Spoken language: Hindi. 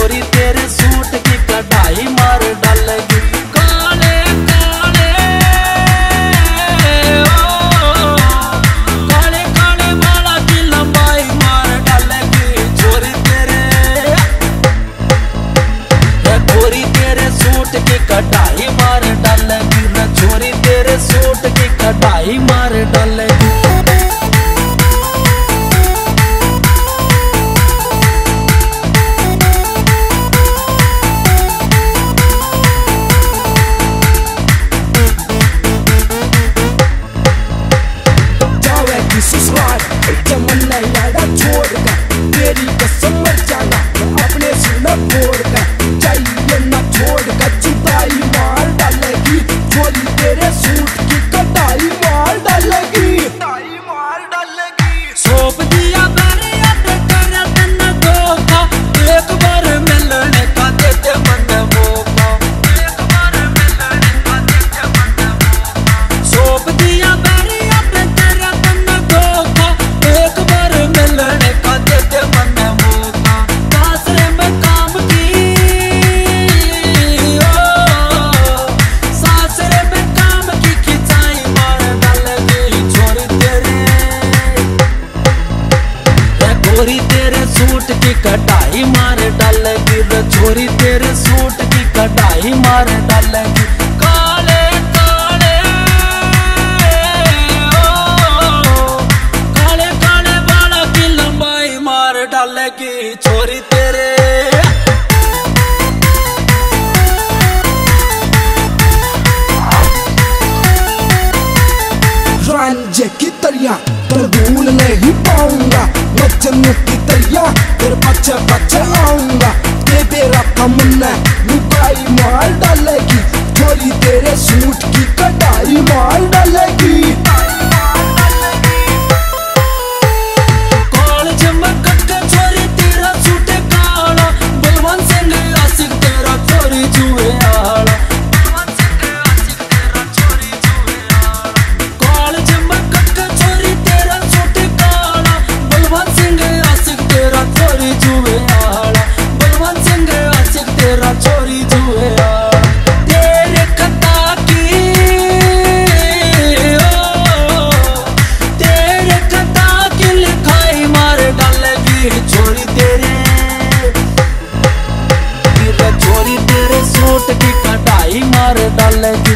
छोरी तेरे सूट की कढ़ाई मार डालेगी। काले काले काले काले वाला की लंबाई मार डालेगी। छोरी तेरे सूट की कढ़ाई मार डालेगी। छोरी तेरे सूट की कढ़ाई मार डालेगी। तमन्ना यारा छोड़कर तेरी कसम मर जाना अपने सीना फोड़कर चाहिए ना छोड़कर जुदाई मार डालेगी। छोरी तेरे सूट की कढ़ाई मार डालेगी। सौंप दिया मैंने तेरा तन धोखा। एक बार मिलने का देते मन मौका। एक बार मिलने का देते मन मौका। सौंप दिया मैंने तेरा तन धोखा। एक बार मिलने का देते मन मौका। सासरे में काम की सासरे में काम की खिंचाई मार डालेगी। छोरी तेरे सूट की कढ़ाई मार डालेगी। छोरी तेरे सूट की कढ़ाई मार डालेगी। काले काले काले काले बालों की लंबाई मार डालेगी। छोरी तेरे रांझे की तरिया पर भूल नहीं पाऊंगा। मजनू की तरिया फिर बच्चे बच्चे आऊंगा। तेरा तमन्ना लुगाई मार डालेगी। छोरी तेरे सूट की कढ़ाई मार डालेगी। काल चमक के छोरी तेरा सूट काला। बलवंत सिंह आशिक तेरा छोरी जुए आला। काल चमक के छोरी तेरा सूट काला। बलवंत सिंह आशिक तेरा छोरी जुए आला। बलवंत सिंह आशिक तेरा छोरी जुए आला। तेरे खता की तेरे खता की लिखाई मार डालेगी। छोरी तेरे सूट की कढ़ाई मार डालेगी।